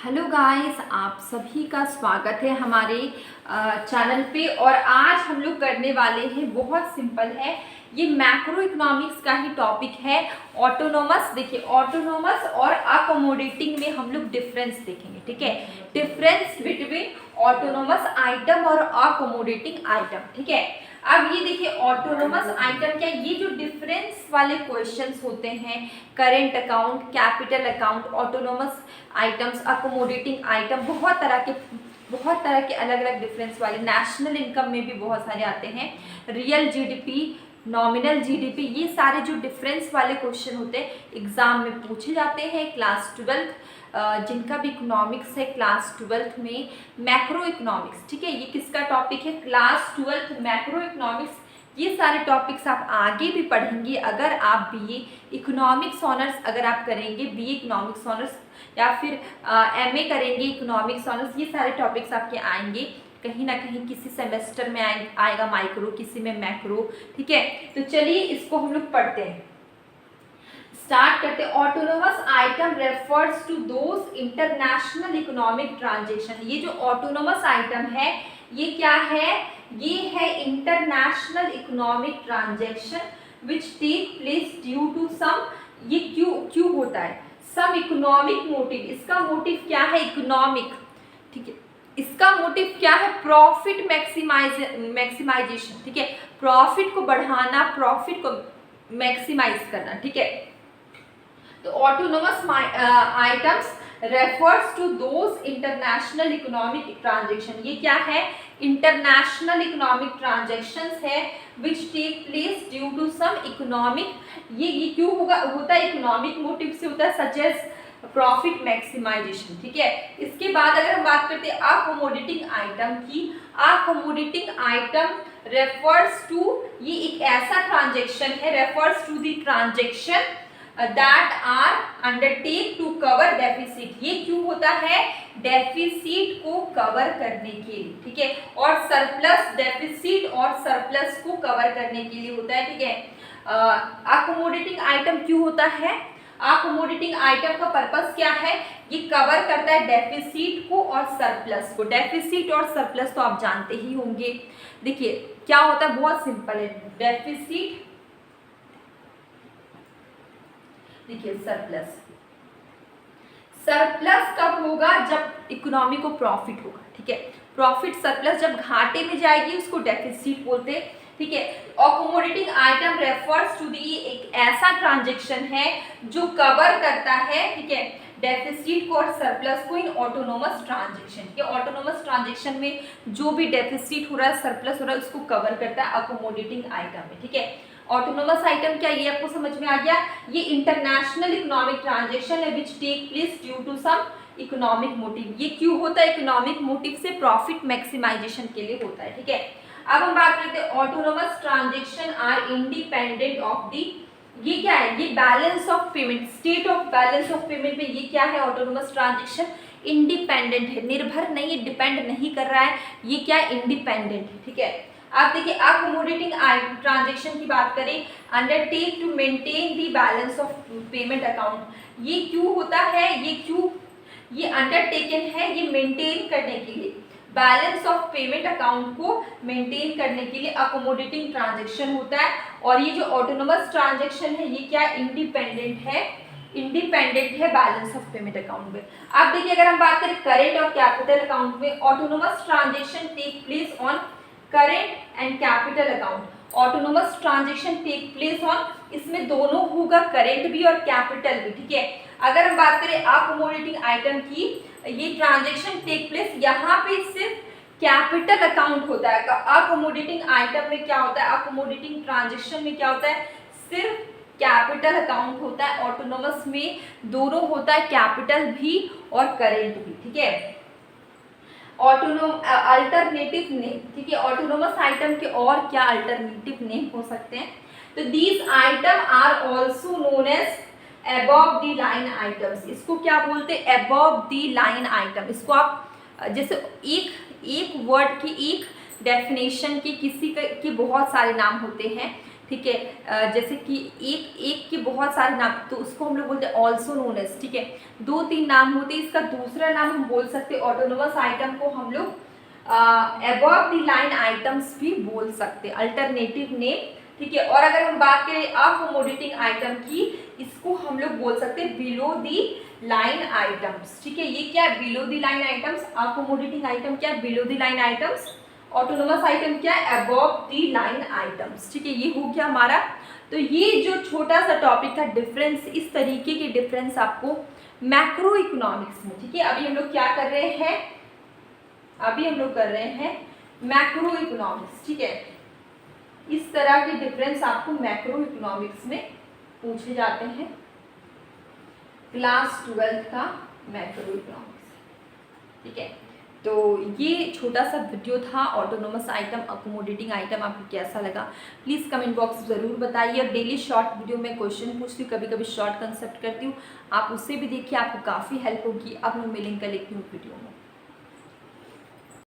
Hello guys, आप सभी का स्वागत है हमारे चैनल पे। और आज हम लोग करने वाले हैं, बहुत सिंपल है, ये मैक्रो इकोनॉमिक्स का ही टॉपिक है। ऑटोनोमस, देखिए ऑटोनोमस और अकोमोडेटिंग में हम लोग डिफरेंस देखेंगे। ठीक है, डिफरेंस बिटवीन ऑटोनोमस आइटम और अकोमोडेटिंग आइटम। ठीक है, अब ये देखिए ऑटोनोमस आइटम क्या, ये जो डिफरेंस वाले क्वेश्चंस होते हैं, current account, capital account, autonomous items, accommodating item, बहुत तरह के अलग अलग डिफरेंस वाले, नेशनल इनकम में भी बहुत सारे आते हैं, रियल जीडीपी, नॉमिनल जीडीपी, ये सारे जो डिफरेंस वाले क्वेश्चन होते हैं एग्जाम में पूछे जाते हैं। क्लास 12 जिनका भी इकोनॉमिक्स है क्लास 12 में, मैक्रो इकोनॉमिक्स। ठीक है, ये किसका टॉपिक है, क्लास 12 मैक्रो इकोनॉमिक्स। ये सारे टॉपिक्स आप आगे भी पढ़ेंगे अगर आप बीए इकोनॉमिक्स ऑनर्स अगर आप करेंगे, बीए इकोनॉमिक्स ऑनर्स या फिर एमए करेंगे इकोनॉमिक्स ऑनर्स, ये सारे टॉपिक्स आपके आएंगे कहीं ना कहीं, किसी सेमेस्टर में आएगा माइक्रो, किसी में मैक्रो। ठीक है, तो चलिए इसको हम लोग पढ़ते हैं, स्टार्ट करते हैं। Autonomous item refers to those international economic transaction. ये जो ऑटोनोमस आइटम है ये क्या है, ये है international economic transaction which take place due to some, ये क्यों होता है, सम इकोनॉमिक मोटिव। इसका मोटिव क्या है, इकोनॉमिक। ठीक है, इसका मोटिव क्या है, प्रॉफिट मैक्सिमाइजेशन। ठीक है, प्रॉफिट को बढ़ाना, प्रॉफिट को मैक्सिमाइज करना। ठीक है, तो autonomous items refers to those international economic transaction. ये क्या है, इंटरनेशनल इकोनॉमिक ट्रांजेक्शंस है which take place due to some economic, ये क्यों होता है, इकोनॉमिक मोटिव से होता है, सच एज प्रॉफिट मैक्सिमाइजेशन। ठीक है, इसके बाद अगर हम बात करते हैं अकोमोडेटिंग आइटम की, अकोमोडेटिंग आइटम रेफर्स टू, ये एक ऐसा ट्रांजेक्शन है, refers to the transaction that are undertake to cover deficit. ये क्यों होता है, डेफिसिट को कवर करने के लिए। ठीक है, और सरप्लस, डेफिसिट और सरप्लस को कवर करने के लिए होता है। ठीक है, अकोमोडेटिंग आइटम क्यों होता है, अकोमोडेटिंग आइटम का पर्पस क्या है, ये कवर करता है डेफिसिट को और सरप्लस को। डेफिसिट और सरप्लस तो आप जानते ही होंगे। देखिए क्या होता है, बहुत सिंपल है, डेफिसिट, देखिए सरप्लस, सरप्लस कब होगा, जब इकोनॉमी को प्रॉफिट होगा। ठीक है, प्रॉफिट सरप्लस जब घाटे में जाएगी उसको डेफिसिट बोलते हैं। ठीक है, accommodating item refers to the, एक ऐसा ट्रांजेक्शन है जो कवर करता है, ठीक है, डेफिसिट को और सरप्लस को इन ऑटोनोमस ट्रांजेक्शन। ये ऑटोनोमस ट्रांजेक्शन में जो भी डेफिसिट हो रहा है, सरप्लस हो रहा है, उसको कवर करता है अकोमोडेटिंग आइटम में। ठीक है, ऑटोनोमस आइटम क्या, ये आपको समझ में आ गया, ये इंटरनेशनल इकोनॉमिक ट्रांजेक्शन है which take place due to some economic motive. ये क्यों होता है, इकोनॉमिक मोटिव से, प्रॉफिट मैक्सिमाइजेशन के लिए होता है। ठीक है, अब हम बात करते हैं autonomous transaction are independent of the, ये क्या है, ये balance of payment, state of balance of payment में ये क्या है, ऑटोनोमस ट्रांजेक्शन इंडिपेंडेंट है, निर्भर नहीं है, डिपेंड नहीं कर रहा है, ये क्या है, इंडिपेंडेंट है। ठीक है, आप देखिए अकोमोडेटिंग ट्रांजेक्शन की बात करें, undertake to maintain the balance of payment account. ये क्यों होता है, ये अंडरटेकन है, ये मेंटेन करने के लिए, बैलेंस ऑफ पेमेंट अकाउंट को मेंटेन करने के लिए अकोमोडेटिंग ट्रांजेक्शन होता है। और ये जो ऑटोनोमस ट्रांजेक्शन है ये क्या, इंडिपेंडेंट है, इंडिपेंडेंट है बैलेंस ऑफ पेमेंट अकाउंट में। अब देखिए अगर हम बात करें करेंट और कैपिटल अकाउंट में, autonomous transaction take place on current and capital account. Autonomous transaction take place on, इसमें दोनों होगा, करेंट भी और कैपिटल भी। ठीक है, अगर हम बात करें अकोमोडेटिंग आइटम की, ये ट्रांजेक्शन टेक प्लेस, यहाँ पे सिर्फ कैपिटल अकाउंट होता है। अकोमोडेटिंग आइटम में क्या होता है, अकोमोडेटिंग ट्रांजेक्शन में क्या होता है, सिर्फ कैपिटल अकाउंट होता है। ऑटोनोमस में दोनों होता है, कैपिटल भी और करेंट भी। ठीक है, अल्टरनेटिव नेम। ठीक है, ऑटोनोमस आइटम के और क्या अल्टरनेटिव नेम हो सकते हैं, तो these item are also known as above the line items. इसको क्या बोलते हैं, अबव द लाइन आइटम। इसको आप जैसे एक वर्ड की, एक डेफिनेशन के, किसी के बहुत सारे नाम होते हैं। ठीक है। जैसे कि एक एक के बहुत सारे नाम, तो उसको हम लोग बोलते हैं ऑल्सो नोन एज, ठीक है। 2-3 नाम होते हैं, इसका दूसरा नाम हम बोल सकते हैं ऑटोनोमस आइटम को हम लोग अबव द लाइन आइटम्स भी बोल सकते हैं, अल्टरनेटिव नेम, ठीक है। और अगर हम बात करें अकोमोडेटिंग आइटम की, इसको हम लोग बोल सकते हैं बिलो दी लाइन आइटम्स, ठीक है। ये क्या है? Below the line items. Accommodating item क्या है? Below the line items. Autonomous item क्या है? अबव दी लाइन आइटम्स, ठीक है। ये हो गया हमारा। तो ये जो छोटा सा टॉपिक था डिफरेंस, इस तरीके के डिफरेंस आपको मैक्रो इकोनॉमिक्स में, ठीक है। अभी हम लोग क्या कर रहे हैं? अभी हम लोग कर रहे हैं मैक्रो इकोनॉमिक्स, ठीक है। इस तरह के डिफरेंस आपको मैक्रो इकोनॉमिक्स में पूछे जाते हैं, क्लास 12 का मैक्रो इकोनॉमिक्स, ठीक है। तो ये छोटा सा वीडियो था ऑटोनोमस आइटम, अकोमोडेटिंग आइटम, आपको कैसा लगा प्लीज़ कमेंट बॉक्स ज़रूर बताइए। और डेली शॉर्ट वीडियो में क्वेश्चन पूछती हूँ, कभी कभी शॉर्ट कंसेप्ट करती हूँ, आप उससे भी देखिए, आपको काफ़ी हेल्प होगी। अब हम मिलेंगे कल एक न्यू वीडियो में।